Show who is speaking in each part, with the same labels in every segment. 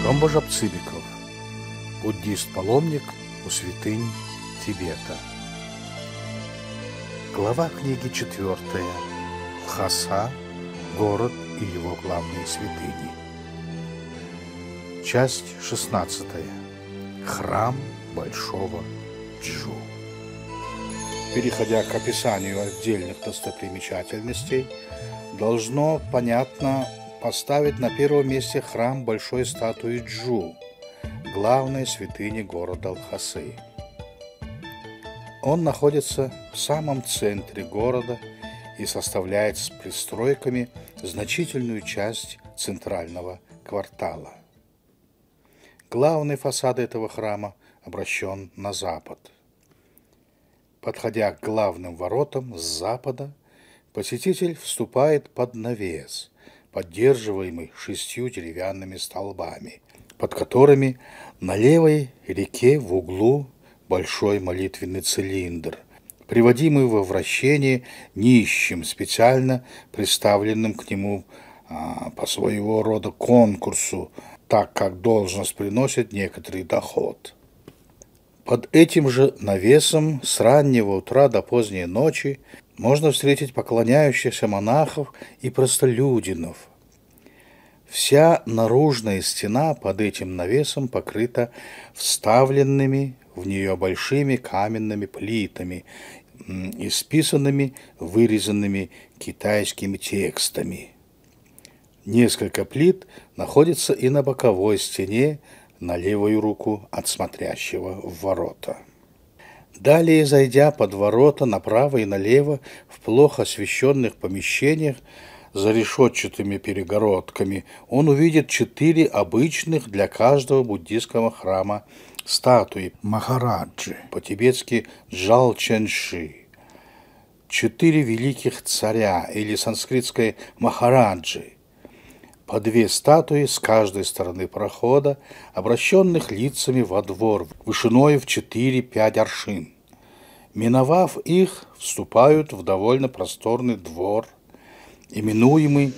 Speaker 1: Ромбожаб Цыбиков, буддист-паломник у святынь Тибета. Глава книги 4. Лхаса, город и его главные святыни. Часть 16. Храм Большого Джу. Переходя к описанию отдельных достопримечательностей, должно понятно поставить на первом месте храм большой статуи Джу, главной святыни города Лхасы. Он находится в самом центре города и составляет с пристройками значительную часть центрального квартала. Главный фасад этого храма обращен на запад. Подходя к главным воротам с запада, посетитель вступает под навес, поддерживаемый 6 деревянными столбами, под которыми на левой реке в углу большой молитвенный цилиндр, приводимый во вращение нищим, специально представленным к нему по своего рода конкурсу, так как должность приносит некоторый доход. Под этим же навесом с раннего утра до поздней ночи можно встретить поклоняющихся монахов и простолюдинов. Вся наружная стена под этим навесом покрыта вставленными в нее большими каменными плитами, исписанными, вырезанными китайскими текстами. Несколько плит находится и на боковой стене, на левую руку от смотрящего в ворота. Далее, зайдя под ворота направо и налево в плохо освещенных помещениях за решетчатыми перегородками, он увидит 4 обычных для каждого буддийского храма статуи Махараджи, по-тибетски Джалченши. 4 великих царя, или санскритской Махараджи, по 2 статуи с каждой стороны прохода, обращенных лицами во двор, вышиной в 4-5 аршин. Миновав их, вступают в довольно просторный двор, именуемый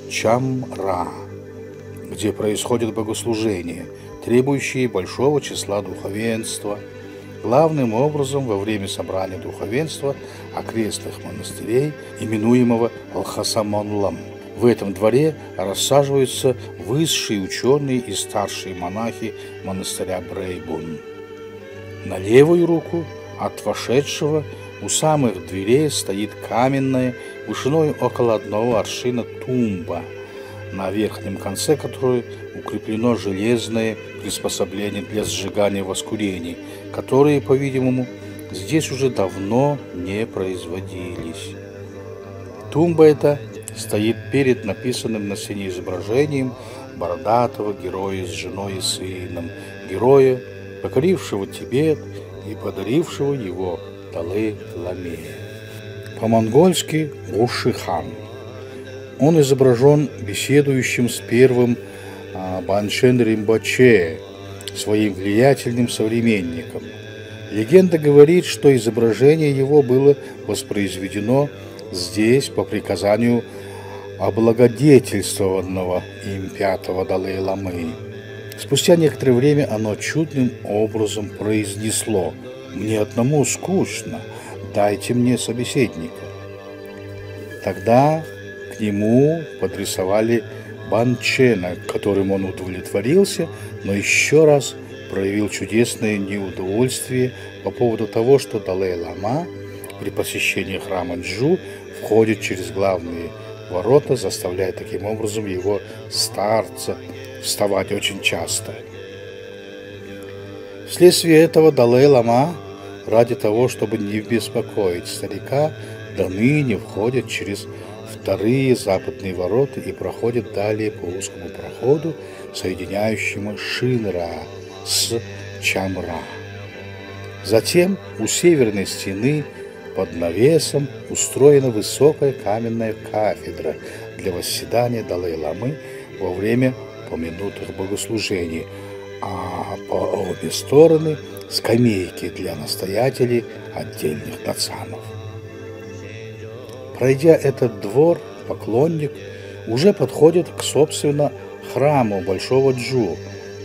Speaker 1: Чамра, где происходят богослужения, требующие большого числа духовенства, главным образом во время собрания духовенства окрестных монастырей, именуемого Лхаса-Монлам. В этом дворе рассаживаются высшие ученые и старшие монахи монастыря Брейбун. На левую руку от вошедшего у самых дверей стоит каменная, вышиной около 1 аршина тумба, на верхнем конце которой укреплено железное приспособление для сжигания воскурений, которые, по-видимому, здесь уже давно не производились. Тумба эта стоит перед написанным на стене изображением бородатого героя с женой и сыном, героя, покорившего Тибет и подарившего его Далай-Ламе. По-монгольски Гуши-хан. Он изображен беседующим с первым Банчен Римпоче, своим влиятельным современником. Легенда говорит, что изображение его было воспроизведено здесь по приказанию облагодетельствованного им 5-го Далай-ламы. Спустя некоторое время оно чудным образом произнесло: «Мне одному скучно, дайте мне собеседника». Тогда к нему подрисовали Банчена, которым он удовлетворился, но еще раз проявил чудесное неудовольствие по поводу того, что Далай-лама при посещении храма Джу входит через главные ворота, заставляя таким образом его старца вставать очень часто. Вследствие этого Далай-лама, ради того, чтобы не беспокоить старика, до ныне входит через 2 западные ворота и проходит далее по узкому проходу, соединяющему Шинра с Чамра. Затем у северной стены под навесом устроена высокая каменная кафедра для восседания Далай-ламы во время помянутых богослужений, а по обе стороны скамейки для настоятелей отдельных дацанов. Пройдя этот двор, поклонник уже подходит к, собственно, храму Большого Джу,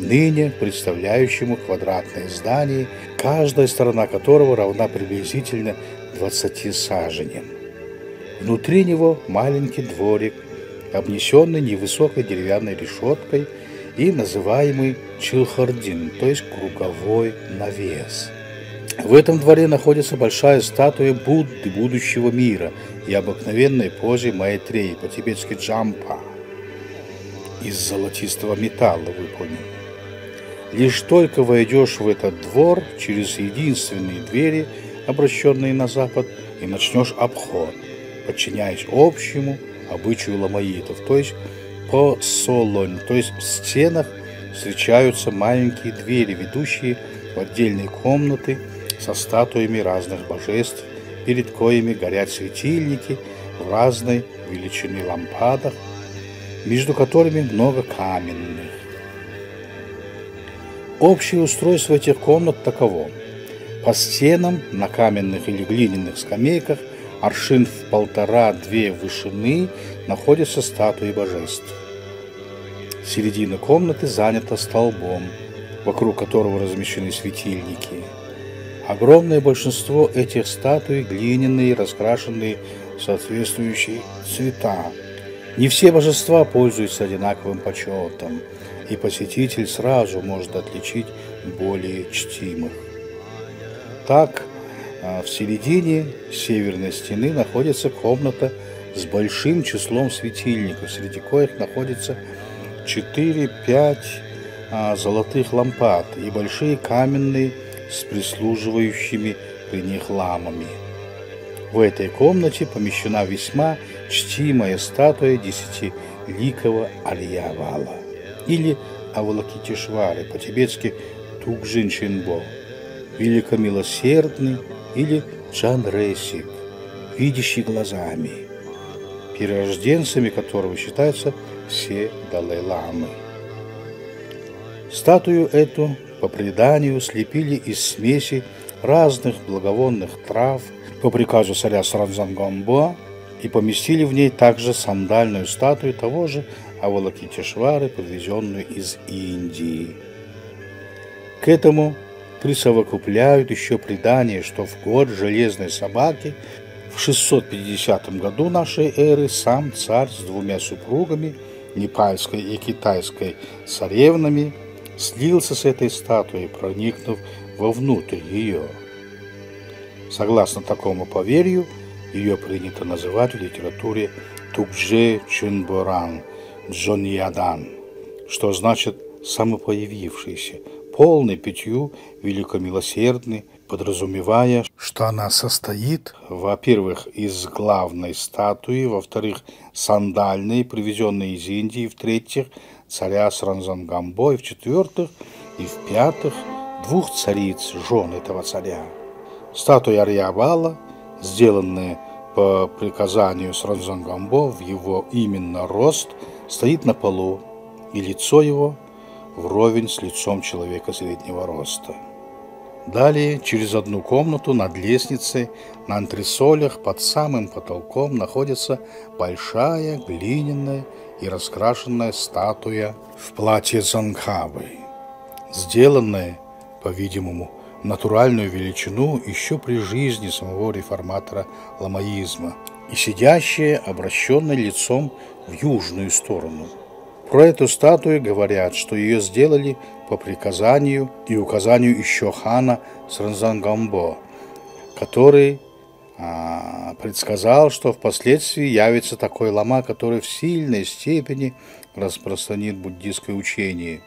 Speaker 1: ныне представляющему квадратное здание, каждая сторона которого равна приблизительно 20 саженям. Внутри него маленький дворик, обнесенный невысокой деревянной решеткой и называемый чилхардин, то есть круговой навес. В этом дворе находится большая статуя Будды будущего мира и обыкновенной позе Маитреи, по-тибетски джампа, из золотистого металла выполнен. Лишь только войдешь в этот двор через единственные двери, обращенные на запад, и начнешь обход, подчиняясь общему обычаю ламаитов, то есть по солонь, то есть в стенах встречаются маленькие двери, ведущие в отдельные комнаты со статуями разных божеств, перед коими горят светильники в разной величины лампадах, между которыми много каменных. Общее устройство этих комнат таково. По стенам на каменных или глиняных скамейках аршин в 1,5-2 вышины находятся статуи божеств. Середина комнаты занята столбом, вокруг которого размещены светильники. Огромное большинство этих статуй глиняные, раскрашенные в соответствующие цвета. Не все божества пользуются одинаковым почетом, и посетитель сразу может отличить более чтимых. Так, в середине северной стены находится комната с большим числом светильников, среди коих находится 4-5 золотых лампад и большие каменные с прислуживающими при них ламами. В этой комнате помещена весьма чтимая статуя 10-ликого Арьявала или Авалокитешвары, по-тибетски Тугжин Чинбо, великомилосердный или Чанресик, видящий глазами, перерожденцами которого считаются все Далай-ламы. Статую эту, по преданию, слепили из смеси разных благовонных трав по приказу царя Саранзангамбо и поместили в ней также сандальную статую того же Авалокитешвары, подвезенную из Индии. К этому присовокупляют еще предание, что в год железной собаки в 650 году нашей эры сам царь с 2 супругами, непальской и китайской царевнами, слился с этой статуей, проникнув вовнутрь ее. Согласно такому поверью, ее принято называть в литературе Тугже Чунборан Джоньядан, что значит «самопоявившийся», полный 5 великомилосердный, подразумевая, что она состоит, во-первых, из главной статуи, во-вторых, сандальной, привезенной из Индии, в-третьих, царя Саранзангамбо, и в-четвертых, и в-пятых, 2 цариц, жен этого царя. Статуя Арьявала, сделанная по приказанию Саранзангамбо в его именно рост, стоит на полу, и лицо его вровень с лицом человека среднего роста. Далее, через одну комнату над лестницей, на антресолях под самым потолком находится большая глиняная и раскрашенная статуя в платье Дзангхавы, сделанная, по-видимому, в натуральную величину еще при жизни самого реформатора ламаизма и сидящая, обращенная лицом в южную сторону. Про эту статую говорят, что ее сделали по приказанию и указанию еще хана Саранзангамбо, который предсказал, что впоследствии явится такой лама, который в сильной степени распространит буддийское учение.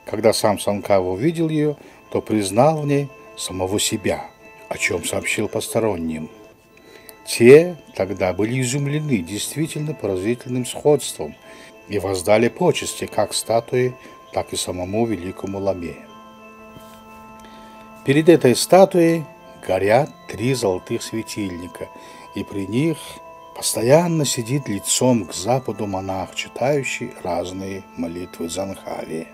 Speaker 1: Когда сам Санкава увидел ее, то признал в ней самого себя, о чем сообщил посторонним. Те тогда были изумлены действительно поразительным сходством и воздали почести как статуе, так и самому великому ламе. Перед этой статуей горят 3 золотых светильника, и при них постоянно сидит лицом к западу монах, читающий разные молитвы Дзангхави.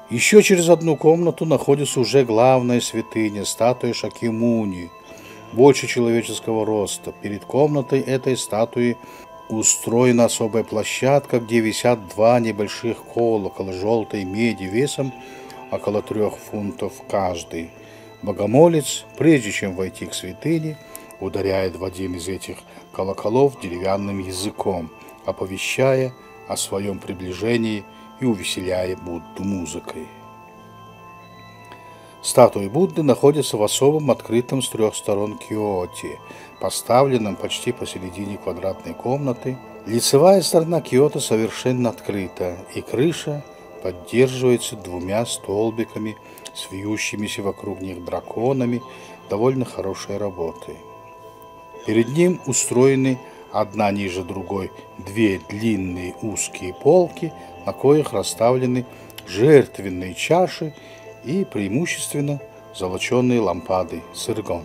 Speaker 1: Еще через одну комнату находится уже главная святыня, статуя Шакьямуни, больше человеческого роста. Перед комнатой этой статуи устроена особая площадка, где висят два небольших колокола желтой меди весом около 3 фунтов каждый. Богомолец, прежде чем войти к святыне, ударяет в один из этих колоколов деревянным языком, оповещая о своем приближении и увеселяя Будду музыкой. Статуи Будды находятся в особом открытом с 3 сторон киоте, поставленном почти посередине квадратной комнаты. Лицевая сторона киота совершенно открыта, и крыша поддерживается 2 столбиками с вьющимися вокруг них драконами довольно хорошей работы. Перед ним устроены одна ниже другой 2 длинные узкие полки, на коих расставлены жертвенные чаши и преимущественно золоченые лампады циргон.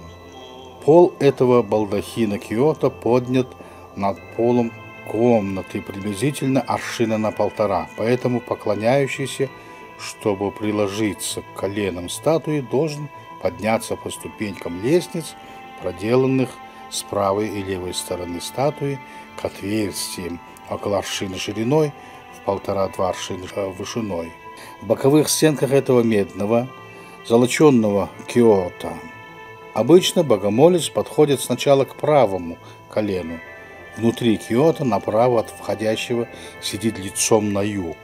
Speaker 1: Пол этого балдахина киота поднят над полом комнаты приблизительно аршина на 1,5, поэтому поклоняющийся, чтобы приложиться к коленам статуи, должен подняться по ступенькам лестниц, проделанных с правой и левой стороны статуи, к отверстиям около аршина шириной, в 1,5-2 аршина вышиной. В боковых стенках этого медного, золоченного киота обычно богомолец подходит сначала к правому колену. Внутри киота направо от входящего сидит лицом на юг.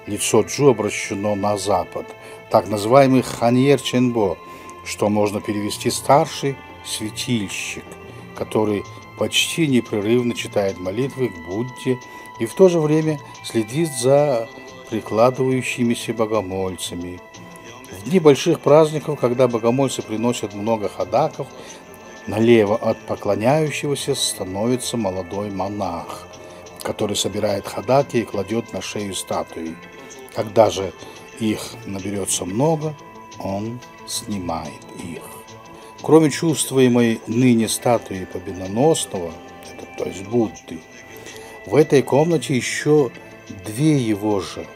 Speaker 1: Лицо Джу обращено на запад, так называемый ханьер ченбо, что можно перевести старший светильщик, который почти непрерывно читает молитвы к Будде и в то же время следит за прикладывающимися богомольцами. В дни больших праздников, когда богомольцы приносят много ходаков, налево от поклоняющегося становится молодой монах, который собирает ходаки и кладет на шею статуи. Когда же их наберется много, он снимает их. Кроме чувствуемой ныне статуи победоносного, то есть Будды, в этой комнате еще 2 его же,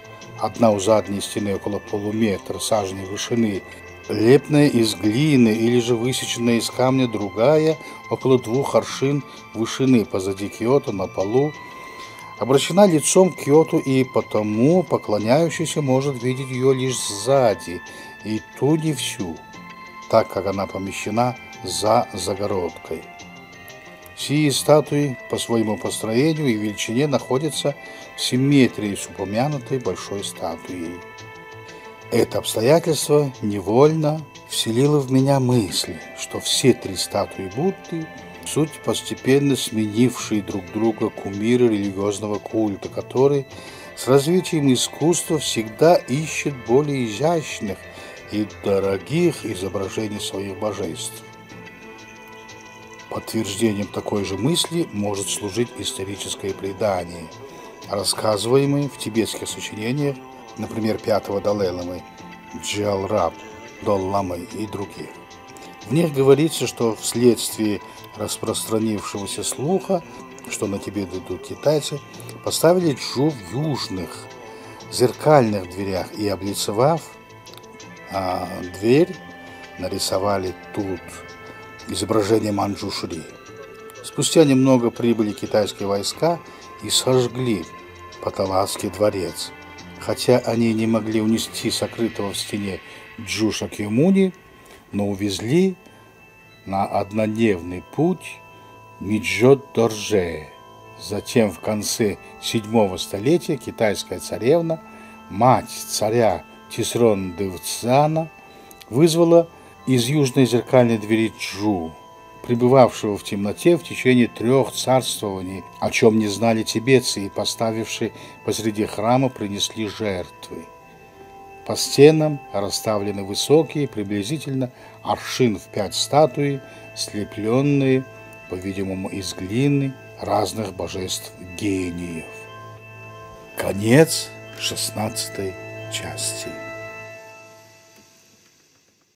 Speaker 1: одна у задней стены около полуметра саженной вышины, лепная из глины или же высеченная из камня, другая около 2 аршин вышины позади киота на полу, обращена лицом к киоту, и потому поклоняющийся может видеть ее лишь сзади, и ту не всю, так как она помещена за загородкой. Сии статуи по своему построению и величине находятся в симметрии с упомянутой большой статуей. Это обстоятельство невольно вселило в меня мысль, что все 3 статуи Будды – суть постепенно сменившие друг друга кумиры религиозного культа, который с развитием искусства всегда ищет более изящных и дорогих изображений своих божеств. Подтверждением такой же мысли может служить историческое предание, рассказываемое в тибетских сочинениях, например, 5-го Далай-ламы, Джалраб, Дол-ламы и других. В них говорится, что вследствие распространившегося слуха, что на Тибет идут китайцы, поставили Джу в южных зеркальных дверях и, облицевав дверь, нарисовали тут изображение Манджушри. Спустя немного прибыли китайские войска и сожгли Паталасский дворец. Хотя они не могли унести сокрытого в стене Джу Шакьямуни, но увезли на однодневный путь Миджо-Дорже. Затем в конце 7-го столетия китайская царевна, мать царя Тисрон-Девцана, вызвала из южной зеркальной двери Джу, пребывавшего в темноте в течение 3 царствований, о чем не знали тибетцы, и, поставившие посреди храма, принесли жертвы. По стенам расставлены высокие, приблизительно аршин в 5 статуи, слепленные, по-видимому, из глины разных божеств-гениев. Конец 16 части.